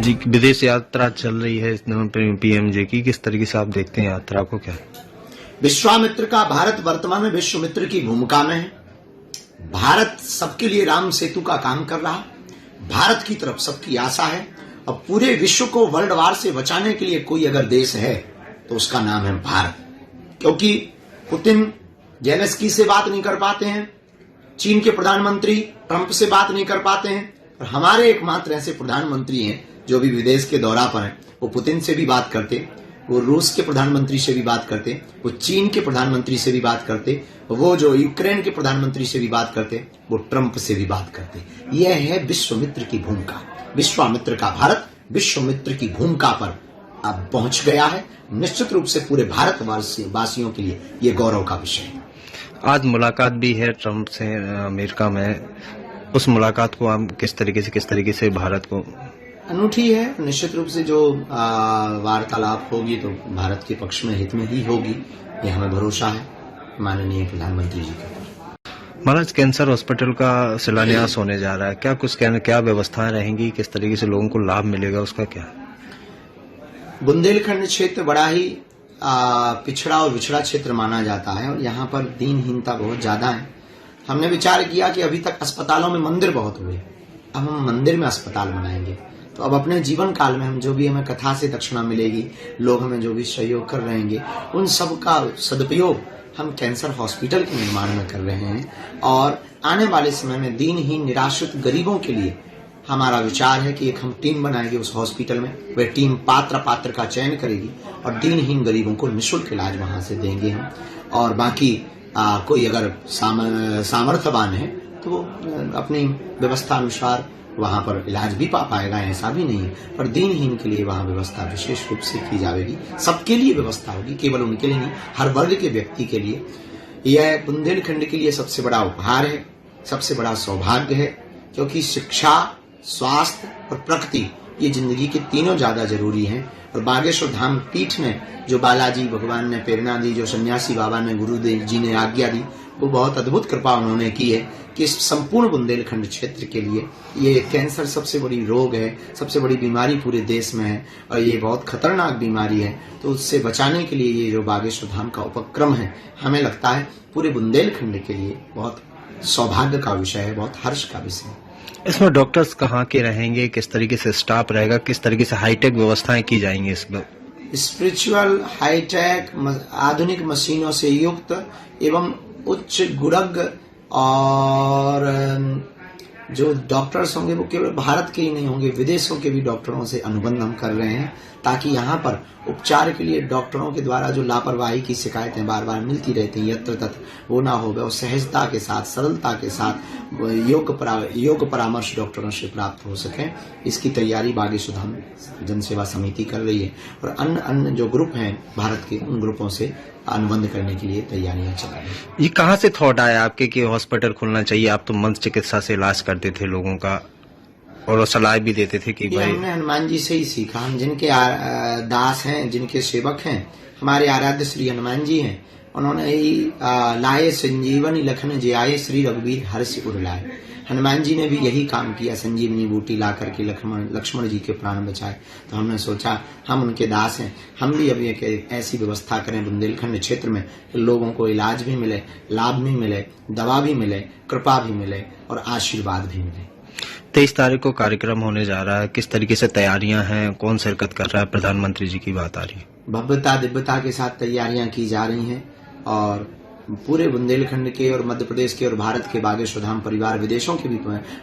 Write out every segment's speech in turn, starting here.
जी, विदेश यात्रा चल रही है पीएमजे की, किस तरीके से आप देखते हैं यात्रा को? क्या विश्वामित्र का भारत वर्तमान में विश्वामित्र की भूमिका में है। भारत सबके लिए राम सेतु का काम कर रहा, भारत की तरफ सबकी आशा है और पूरे विश्व को वर्ल्ड वार से बचाने के लिए कोई अगर देश है तो उसका नाम है भारत। क्योंकि पुतिन जेलेंस्की से बात नहीं कर पाते हैं, चीन के प्रधानमंत्री ट्रंप से बात नहीं कर पाते हैं, और हमारे एकमात्र ऐसे प्रधानमंत्री हैं जो भी विदेश के दौरा पर हैं। वो पुतिन से भी बात करते, वो रूस के प्रधानमंत्री से भी बात करते, वो चीन के प्रधानमंत्री से भी बात करते, वो जो यूक्रेन के प्रधानमंत्री से भी बात करते, वो ट्रंप से भी बात करते। यह है विश्वामित्र की भूमिका। विश्वामित्र का भारत विश्वामित्र की भूमिका पर अब पहुंच गया है। निश्चित रूप से पूरे भारत वासियों के लिए ये गौरव का विषय है। आज मुलाकात भी है ट्रंप से अमेरिका में, उस मुलाकात को आप किस तरीके से भारत को? अनूठी है। निश्चित रूप से जो वार्तालाप होगी तो भारत के पक्ष में, हित में ही होगी, ये हमें भरोसा है माननीय प्रधानमंत्री जी का। महाराज, कैंसर हॉस्पिटल का शिलान्यास होने जा रहा है, क्या व्यवस्थाएं रहेंगी, किस तरीके से लोगों को लाभ मिलेगा, उसका क्या? बुंदेलखंड क्षेत्र बड़ा ही पिछड़ा और विछड़ा क्षेत्र माना जाता है और यहाँ पर दीनहीनता बहुत ज्यादा है। हमने विचार किया कि अभी तक अस्पतालों में मंदिर बहुत हुए, अब हम मंदिर में अस्पताल बनाएंगे। तो अब अपने जीवन काल में हम जो भी हमें कथा से दक्षिणा मिलेगी, लोग हमें जो भी सहयोग कर रहेंगे, उन सब का सदुपयोग हम कैंसर हॉस्पिटल के निर्माण में कर रहे हैं। और आने वाले समय में दीनहीन निराश्रित गरीबों के लिए हमारा विचार है कि एक हम टीम बनाएंगे उस हॉस्पिटल में। वह टीम पात्र का चयन करेगी और दीनहीन गरीबों को निःशुल्क इलाज वहां से देंगे हम। और बाकी कोई अगर सामर्थ्यवान है तो वो अपनी व्यवस्था अनुसार वहां पर इलाज भी पा पाएगा, ऐसा भी नहीं है। पर दीनहीन के लिए वहां व्यवस्था विशेष रूप से की जाएगी। सबके लिए व्यवस्था होगी, केवल उनके लिए नहीं, हर वर्ग के व्यक्ति के लिए। यह बुंदेलखंड के लिए सबसे बड़ा उपहार है, सबसे बड़ा सौभाग्य है। क्योंकि शिक्षा, स्वास्थ्य और प्रकृति, ये जिंदगी के तीनों ज्यादा जरूरी हैं। और बागेश्वर धाम पीठ में जो बालाजी भगवान ने प्रेरणा दी, जो सन्यासी बाबा ने, गुरुदेव जी ने आज्ञा दी, वो बहुत अद्भुत कृपा उन्होंने की है कि इस संपूर्ण बुंदेलखंड क्षेत्र के लिए ये कैंसर सबसे बड़ी रोग है, सबसे बड़ी बीमारी पूरे देश में है और ये बहुत खतरनाक बीमारी है। तो उससे बचाने के लिए ये जो बागेश्वर धाम का उपक्रम है, हमें लगता है पूरे बुंदेलखंड के लिए बहुत सौभाग्य का विषय है, बहुत हर्ष का विषय है। इसमें डॉक्टर्स कहाँ के रहेंगे, किस तरीके से स्टाफ रहेगा, किस तरीके से हाईटेक व्यवस्थाएं की जाएंगी इसमें? स्पिरिचुअल, हाईटेक, आधुनिक मशीनों से युक्त एवं उच्च गुणज्ञ और जो डॉक्टर्स होंगे वो केवल भारत के ही नहीं होंगे, विदेशों के भी डॉक्टरों से अनुबंध हम कर रहे हैं, ताकि यहाँ पर उपचार के लिए डॉक्टरों के द्वारा जो लापरवाही की शिकायतें बार बार मिलती रहती हैं यत्र तत्र, वो ना हो, और सहजता के साथ, सरलता के साथ योग परामर्श डॉक्टरों से प्राप्त हो सके। इसकी तैयारी बागेश्वर धाम जनसेवा समिति कर रही है और अन्य जो ग्रुप हैं भारत के, उन ग्रुपों से अनुबंध करने के लिए तैयारियां चल रही हैं। ये कहाँ से थॉट आया आपके कि हॉस्पिटल खुलना चाहिए? आप तो मंत्र चिकित्सा से इलाज करते थे लोगों का और सलाह भी देते थे कि भाई। हमने हनुमान जी से ही सीखा। हम जिनके दास हैं, जिनके सेवक हैं, हमारे आराध्य श्री हनुमान जी हैं। उन्होंने ही लाए संजीवनी लखन जियाए, श्री रघुवीर हर्ष उर लाए। हनुमान जी ने भी यही काम किया, संजीवनी बूटी ला करके लक्ष्मण जी के प्राण बचाए। तो हमने सोचा हम उनके दास हैं, हम भी अभी एक ऐसी व्यवस्था करें बुंदेलखंड क्षेत्र में, लोगों को इलाज भी मिले, लाभ भी मिले, दवा भी मिले, कृपा भी मिले और आशीर्वाद भी मिले। 23 तारीख को कार्यक्रम होने जा रहा है, किस तरीके से तैयारियां हैं, कौन शिरकत कर रहा है? प्रधानमंत्री जी की बात आ रही है। भव्यता दिव्यता के साथ तैयारियां की जा रही हैं और पूरे बुंदेलखंड के और मध्य प्रदेश के और भारत के बागेश्वर धाम परिवार, विदेशों के भी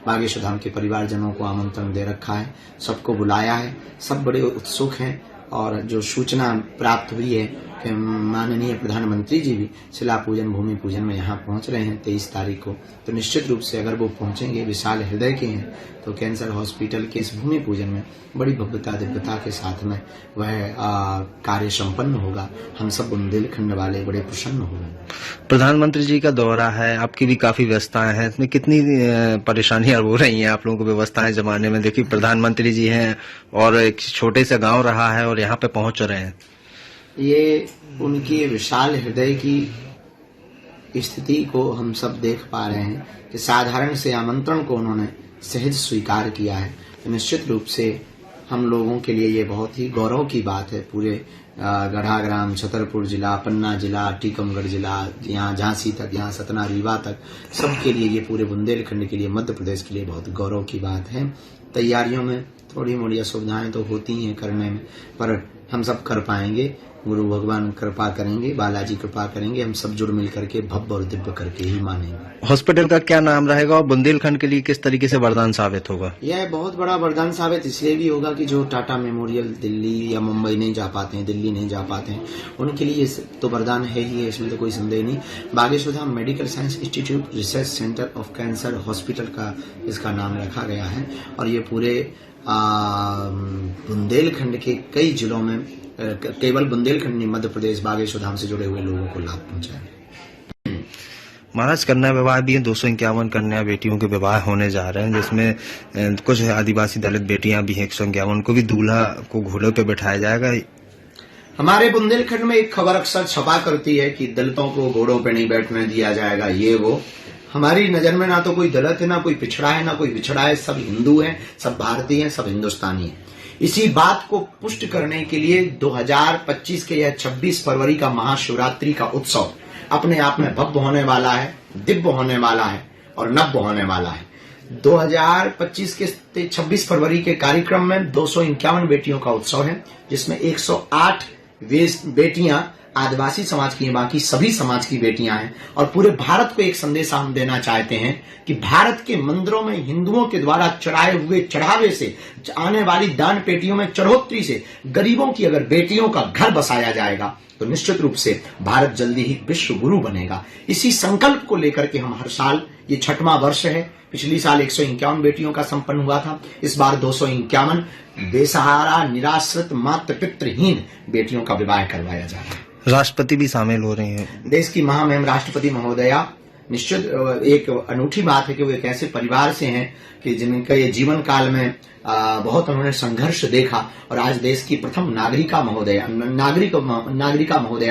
बागेश्वर धाम के परिवारजनों को आमंत्रण दे रखा है, सबको बुलाया है। सब बड़े उत्सुक हैं और जो सूचना प्राप्त हुई है कि माननीय प्रधानमंत्री जी भी शिला पूजन, भूमि पूजन में यहाँ पहुंच रहे हैं 23 तारीख को, तो निश्चित रूप से अगर वो पहुंचेंगे, विशाल हृदय के हैं, तो कैंसर हॉस्पिटल के इस भूमि पूजन में बड़ी भव्यता दिव्यता के साथ में वह कार्य संपन्न होगा। हम सब बुंदेलखंड वाले बड़े प्रसन्न होंगे। प्रधानमंत्री जी का दौरा है, आपकी भी काफी व्यवस्थाएं हैं, इसमें कितनी परेशानियां हो रही हैं आप लोगों को व्यवस्थाएं जमाने में? देखिए प्रधानमंत्री जी हैं और एक छोटे से गाँव रहा है और यहाँ पे पहुंच रहे हैं। ये उनकी विशाल हृदय की स्थिति को हम सब देख पा रहे हैं कि साधारण से आमंत्रण को उन्होंने सहज स्वीकार किया है। तो निश्चित रूप से हम लोगों के लिए ये बहुत ही गौरव की बात है। पूरे गढ़ाग्राम, छतरपुर जिला, पन्ना जिला, टीकमगढ़ जिला, यहाँ झांसी तक, यहाँ सतना रीवा तक, सबके लिए, ये पूरे बुंदेलखंड के लिए, मध्य प्रदेश के लिए बहुत गौरव की बात है। तैयारियों में थोड़ी मोड़ी असुविधाएं तो होती हैं करने में, पर हम सब कर पाएंगे। गुरु भगवान कृपा करेंगे, बालाजी कृपा करेंगे, हम सब जुड़ मिल करके भव्य और दिव्य करके ही मानेंगे। हॉस्पिटल का क्या नाम रहेगा और बुंदेलखंड के लिए किस तरीके से वरदान साबित होगा? यह बहुत बड़ा वरदान साबित इसलिए भी होगा कि जो टाटा मेमोरियल दिल्ली या मुंबई नहीं जा पाते हैं, दिल्ली नहीं जा पाते हैं, उनके लिए तो वरदान है ही है, इसमें तो कोई संदेह नहीं। Bageshwar Dham medical science institute research centre of cancer hospital का इसका नाम रखा गया है और ये पूरे बुंदेलखंड के कई जिलों में, केवल बुंदेलखंड नहीं, मध्य प्रदेश बागेश्वर धाम से जुड़े हुए लोगों को लाभ पहुंचाएंगे। महाराज, कन्या विवाह भी है, 251 कन्या बेटियों के विवाह होने जा रहे हैं, जिसमें कुछ आदिवासी दलित बेटियां भी हैं 151, उनको भी दूल्हा को घोड़े पे बिठाया जाएगा। हमारे बुंदेलखंड में एक खबर अक्सर छपा करती है कि दलितों को घोड़ों पे नहीं बैठने दिया जाएगा, ये वो। हमारी नजर में ना तो कोई दलित है, ना कोई पिछड़ा है, ना कोई बिछड़ा है, सब हिंदू हैं, सब भारतीय हैं, सब हिंदुस्तानी हैं। इसी बात को पुष्ट करने के लिए 2025 के यह 26 फरवरी का महाशिवरात्रि का उत्सव अपने आप में भव्य होने वाला है, दिव्य होने वाला है और नव्य होने वाला है। 2025 के 26 फरवरी के कार्यक्रम में 251 बेटियों का उत्सव है, जिसमें 108 बेटियां आदिवासी समाज की हैं, बाकी सभी समाज की बेटियां हैं। और पूरे भारत को एक संदेश हम देना चाहते हैं कि भारत के मंदिरों में हिंदुओं के द्वारा चढ़ाए हुए चढ़ावे से, आने वाली दान पेटियों में चढ़ोतरी से गरीबों की अगर बेटियों का घर बसाया जाएगा तो निश्चित रूप से भारत जल्दी ही विश्व गुरु बनेगा। इसी संकल्प को लेकर के हम हर साल, ये 6वां वर्ष है, पिछली साल 151 बेटियों का संपन्न हुआ था, इस बार 251 बेसहारा, निराश्रित, मातृ पितृहीन बेटियों का विवाह करवाया जा रहा है। राष्ट्रपति भी शामिल हो रहे हैं। देश की महामहिम राष्ट्रपति महोदया, निश्चित एक अनूठी बात है कि वो एक ऐसे परिवार से हैं कि जिनका ये जीवन काल में बहुत उन्होंने संघर्ष देखा और आज देश की प्रथम नागरिका महोदया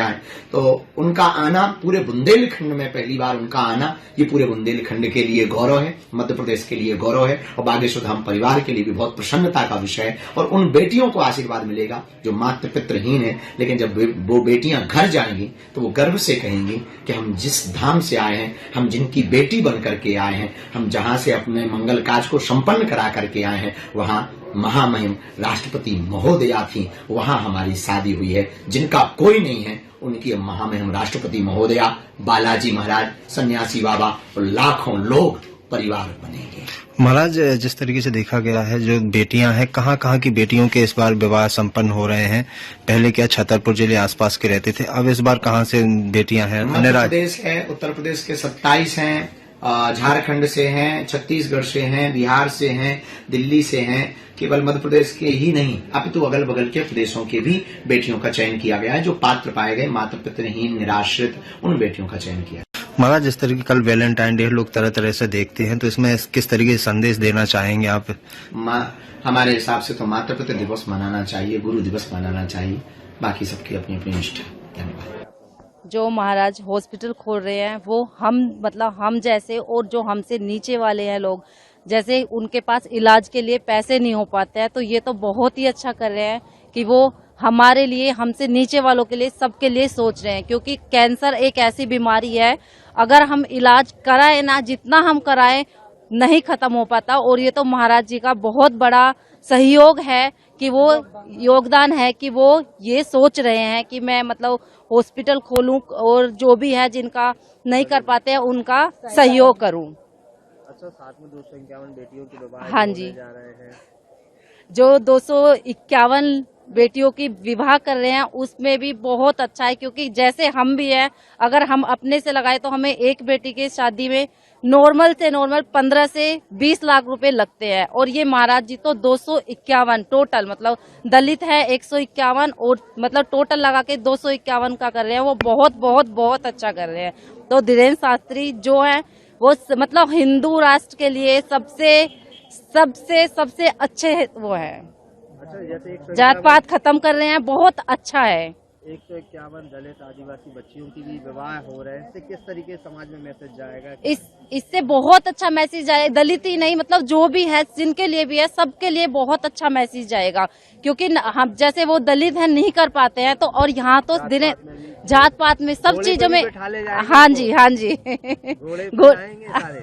है। तो उनका आना पूरे बुंदेलखंड में पहली बार उनका आना, ये पूरे बुंदेलखंड के लिए गौरव है, मध्य प्रदेश के लिए गौरव है और बागेश्वर धाम परिवार के लिए भी बहुत प्रसन्नता का विषय है। और उन बेटियों को आशीर्वाद मिलेगा जो मातृ पितृहीन है, लेकिन जब वो बेटियां घर जाएंगी तो वो गर्व से कहेंगी कि हम जिस धाम से आए हैं, हम जिनकी बेटी बन करके आए हैं, हम जहां से अपने मंगल काज को संपन्न करा करके आए हैं, वहां महामहिम राष्ट्रपति महोदया थी, वहां हमारी शादी हुई है। जिनका कोई नहीं है उनकी महामहिम राष्ट्रपति महोदया, बालाजी महाराज, सन्यासी बाबा और लाखों लोग परिवार बनेंगे। महाराज, जिस तरीके से देखा गया है, जो बेटियां हैं, कहाँ की बेटियों के इस बार विवाह संपन्न हो रहे हैं? पहले क्या छतरपुर जिले आसपास के रहते थे, अब इस बार कहाँ से बेटियां हैं? मध्य प्रदेश है, उत्तर प्रदेश के 27 हैं, झारखंड से हैं, छत्तीसगढ़ से हैं, बिहार से हैं, दिल्ली से हैं। केवल मध्य प्रदेश के ही नहीं, अपितु अगल बगल के प्रदेशों के भी बेटियों का चयन किया गया है। जो पात्र पाए गए, मातृ पितृहीन, निराश्रित, उन बेटियों का चयन किया। महाराज, जिस तरीके कल वैलेंटाइन डे लोग तरह तरह से देखते हैं, तो इसमें किस तरीके से संदेश देना चाहेंगे आप? हमारे हिसाब से तो मातृ पितृ दिवस मनाना चाहिए, गुरु दिवस मनाना चाहिए, बाकी सबकी अपनी अपनी निष्ठा। धन्यवाद। जो महाराज हॉस्पिटल खोल रहे हैं वो हम जैसे और जो हमसे नीचे वाले हैं लोग, जैसे उनके पास इलाज के लिए पैसे नहीं हो पाते हैं, तो ये तो बहुत ही अच्छा कर रहे हैं कि वो हमारे लिए, हमसे नीचे वालों के लिए, सबके लिए सोच रहे हैं। क्योंकि कैंसर एक ऐसी बीमारी है, अगर हम इलाज कराएं ना, जितना हम कराएं नहीं खत्म हो पाता। और ये तो महाराज जी का बहुत बड़ा सहयोग है कि वो योगदान है कि वो ये सोच रहे हैं कि मैं हॉस्पिटल खोलूं और जो भी है जिनका नहीं कर पाते हैं उनका सहयोग करूं। अच्छा, साथ में 251 बेटियों के विवाह हाँ जी, जा रहे हैं। जो 251 बेटियों की विवाह कर रहे हैं उसमें भी बहुत अच्छा है, क्योंकि जैसे हम भी हैं, अगर हम अपने से लगाए तो हमें एक बेटी की शादी में नॉर्मल से नॉर्मल 15 से 20 लाख रुपए लगते हैं। और ये महाराज जी तो 251 टोटल, दलित है 151 और टोटल लगा के 251 का कर रहे हैं। वो बहुत बहुत बहुत अच्छा कर रहे हैं। तो धीरेन्द्र शास्त्री जो है वो हिंदू राष्ट्र के लिए सबसे अच्छे वो है। अच्छा, जैसे जात पात खत्म कर रहे हैं, बहुत अच्छा है। 151 दलित आदिवासी बच्चियों की भी विवाह हो रहे हैं, इससे किस तरीके समाज में मैसेज जाएगा? इससे बहुत अच्छा मैसेज आएगा, दलित ही नहीं मतलब जो भी है, जिनके लिए भी है, सबके लिए बहुत अच्छा मैसेज जाएगा। क्योंकि हम जैसे वो दलित है नहीं कर पाते हैं, तो और यहाँ तो दिन जात पात में सब चीजों में, हाँ जी हाँ जी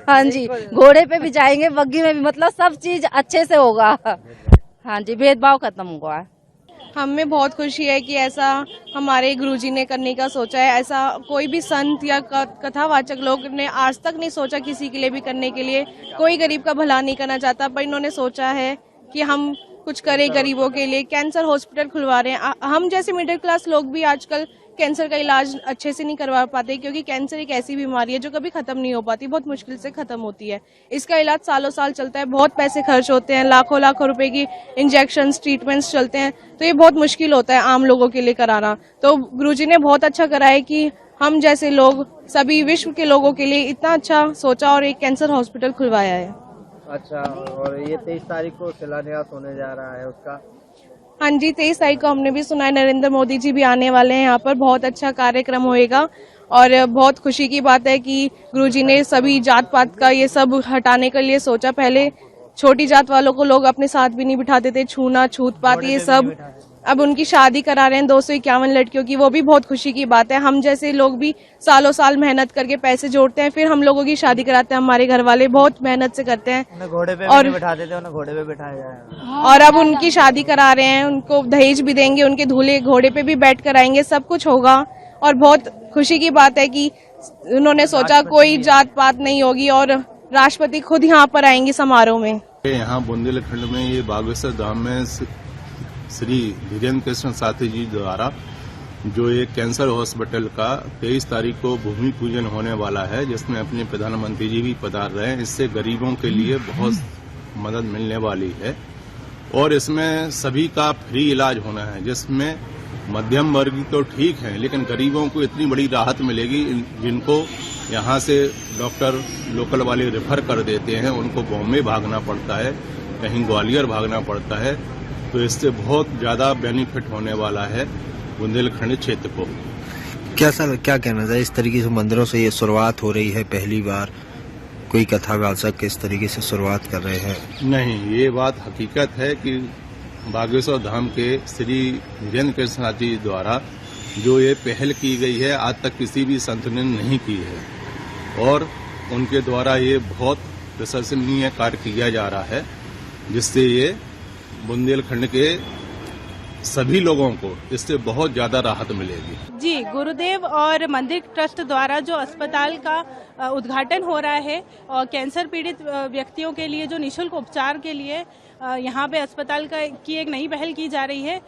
हाँ जी, घोड़े पे भी जाएंगे, बग्गी में भी, मतलब सब चीज अच्छे से होगा। हाँ जी, भेदभाव खत्म हुआ है। हमें बहुत खुशी है कि ऐसा हमारे गुरुजी ने करने का सोचा है। ऐसा कोई भी संत या कथावाचक लोग ने आज तक नहीं सोचा किसी के लिए भी करने के लिए। कोई गरीब का भला नहीं करना चाहता, पर इन्होंने सोचा है कि हम कुछ करें गरीबों के लिए। कैंसर हॉस्पिटल खुलवा रहे हैं। हम जैसे मिडिल क्लास लोग भी आजकल कैंसर का इलाज अच्छे से नहीं करवा पाते, क्योंकि कैंसर एक ऐसी बीमारी है जो कभी खत्म नहीं हो पाती, बहुत मुश्किल से खत्म होती है। इसका इलाज सालों साल चलता है, बहुत पैसे खर्च होते हैं, लाखों लाखों रुपए की इंजेक्शंस ट्रीटमेंट्स चलते हैं, तो ये बहुत मुश्किल होता है आम लोगों के लिए कराना। तो गुरुजी ने बहुत अच्छा करा है कि हम जैसे लोग सभी विश्व के लोगों के लिए इतना अच्छा सोचा और एक कैंसर हॉस्पिटल खुलवाया है। अच्छा, और ये 23 तारीख को शिलान्यास होने जा रहा है उसका? हाँ जी, 23 तारीख को हमने भी सुना है, नरेंद्र मोदी जी भी आने वाले हैं यहाँ पर। बहुत अच्छा कार्यक्रम होएगा और बहुत खुशी की बात है कि गुरुजी ने सभी जात पात का ये सब हटाने के लिए सोचा। पहले छोटी जात वालों को लोग अपने साथ भी नहीं बिठाते थे, छूना छूत पात ये सब। अब उनकी शादी करा रहे हैं 251 लड़कियों की, वो भी बहुत खुशी की बात है। हम जैसे लोग भी सालों साल मेहनत करके पैसे जोड़ते हैं, फिर हम लोगों की शादी कराते हैं। हमारे घर वाले बहुत मेहनत से करते हैं, घोड़े पे और बिठाते थे, उन्हें घोड़े पे बिठाया जाए। और अब उनकी शादी करा रहे हैं, उनको दहेज भी देंगे, उनके दूल्हे घोड़े पे भी बैठ कर आएंगे, सब कुछ होगा। और बहुत खुशी की बात है कि उन्होंने सोचा कोई जात पात नहीं होगी, और राष्ट्रपति खुद यहाँ पर आएंगे समारोह में। यहाँ बुंदेलखंड में ये बागेश्वर धाम में श्री धीरेन्द्र कृष्ण साथी जी द्वारा जो एक कैंसर हॉस्पिटल का 23 तारीख को भूमि पूजन होने वाला है, जिसमें अपने प्रधानमंत्री जी भी पधार रहे हैं। इससे गरीबों के लिए बहुत मदद मिलने वाली है और इसमें सभी का फ्री इलाज होना है, जिसमें मध्यम वर्ग तो ठीक है, लेकिन गरीबों को इतनी बड़ी राहत मिलेगी। जिनको यहाँ से डॉक्टर लोकल वाले रेफर कर देते हैं, उनको बॉम्बे भागना पड़ता है, कहीं ग्वालियर भागना पड़ता है, तो इससे बहुत ज्यादा बेनिफिट होने वाला है बुंदेलखंड क्षेत्र को। क्या कहना चाहिए, इस तरीके से मंदिरों से ये शुरुआत हो रही है? पहली बार कोई कथावाचक इस तरीके से शुरुआत कर रहे हैं? नहीं, ये बात हकीकत है कि बागेश्वर धाम के श्री धीरेन्द्र कृष्ण जी द्वारा जो ये पहल की गई है, आज तक किसी भी संत ने नहीं की है, और उनके द्वारा ये बहुत प्रशंसनीय कार्य किया जा रहा है, जिससे ये बुंदेलखंड के सभी लोगों को इससे बहुत ज्यादा राहत मिलेगी। जी, गुरुदेव और मंदिर ट्रस्ट द्वारा जो अस्पताल का उद्घाटन हो रहा है और कैंसर पीड़ित व्यक्तियों के लिए जो निःशुल्क उपचार के लिए यहाँ पे अस्पताल की एक नई पहल की जा रही है,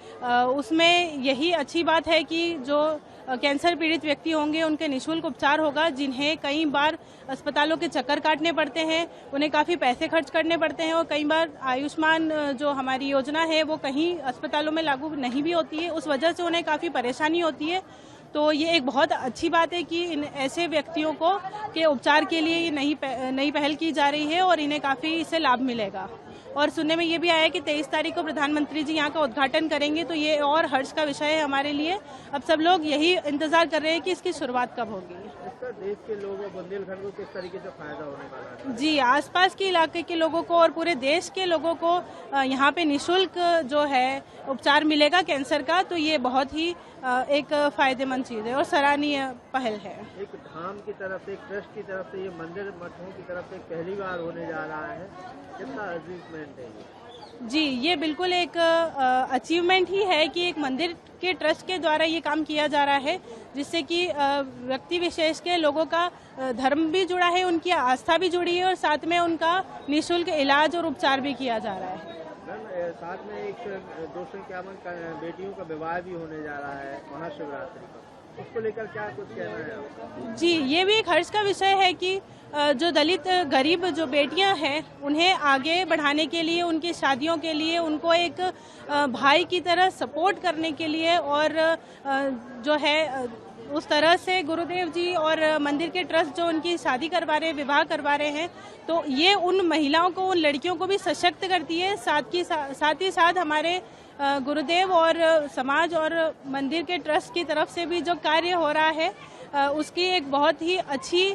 उसमें यही अच्छी बात है कि जो कैंसर पीड़ित व्यक्ति होंगे उनके निःशुल्क उपचार होगा, जिन्हें कई बार अस्पतालों के चक्कर काटने पड़ते हैं, उन्हें काफ़ी पैसे खर्च करने पड़ते हैं, और कई बार आयुष्मान जो हमारी योजना है वो कहीं अस्पतालों में लागू नहीं भी होती है, उस वजह से उन्हें काफ़ी परेशानी होती है। तो ये एक बहुत अच्छी बात है कि इन ऐसे व्यक्तियों को के उपचार के लिए ये नई पहल की जा रही है और इन्हें काफ़ी इससे लाभ मिलेगा। और सुनने में ये भी आया है कि 23 तारीख को प्रधानमंत्री जी यहाँ का उद्घाटन करेंगे, तो ये और हर्ष का विषय है हमारे लिए। अब सब लोग यही इंतजार कर रहे हैं कि इसकी शुरुआत कब होगी। इसका देश के लोगों, बुंदेलखंड को किस तरीके से फायदा होने वाला है? जी, आसपास के इलाके के लोगों को और पूरे देश के लोगों को यहाँ पे निःशुल्क जो है उपचार मिलेगा कैंसर का, तो ये बहुत ही एक फायदेमंद चीज है और सराहनीय पहल है। एक धाम की तरफ से, एक ट्रस्ट की तरफ से, ये मंदिर मठों की तरफ से पहली बार होने जा रहा है, कितना अचीवमेंट है ये? जी, ये बिल्कुल एक अचीवमेंट ही है कि एक मंदिर के ट्रस्ट के द्वारा ये काम किया जा रहा है, जिससे कि व्यक्ति विशेष के लोगों का धर्म भी जुड़ा है, उनकी आस्था भी जुड़ी है और साथ में उनका निःशुल्क इलाज और उपचार भी किया जा रहा है। साथ में एक 251 बेटियों का विवाह भी होने जा रहा है महाशिवरात्रि पर, उसको लेकर क्या कुछ कहना है आपका? जी, ये भी एक हर्ष का विषय है कि जो दलित गरीब जो बेटियां हैं उन्हें आगे बढ़ाने के लिए, उनकी शादियों के लिए, उनको एक भाई की तरह सपोर्ट करने के लिए और जो है उस तरह से गुरुदेव जी और मंदिर के ट्रस्ट जो उनकी शादी करवा रहे हैं, विवाह करवा रहे हैं, तो ये उन महिलाओं को, उन लड़कियों को भी सशक्त करती है। साथ ही साथ हमारे गुरुदेव और समाज और मंदिर के ट्रस्ट की तरफ से भी जो कार्य हो रहा है उसकी एक बहुत ही अच्छी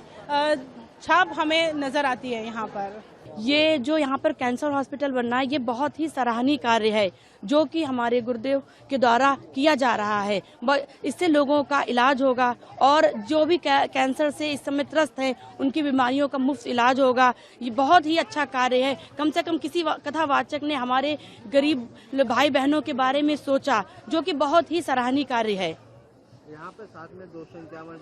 छाप हमें नजर आती है यहाँ पर। ये जो यहाँ पर कैंसर हॉस्पिटल बनना है, ये बहुत ही सराहनीय कार्य है जो कि हमारे गुरुदेव के द्वारा किया जा रहा है। इससे लोगों का इलाज होगा और जो भी कैंसर से इस समय त्रस्त है उनकी बीमारियों का मुफ्त इलाज होगा। ये बहुत ही अच्छा कार्य है। कम से कम किसी कथावाचक ने हमारे गरीब भाई बहनों के बारे में सोचा, जो कि बहुत ही सराहनीय कार्य है। यहाँ पे साथ में 251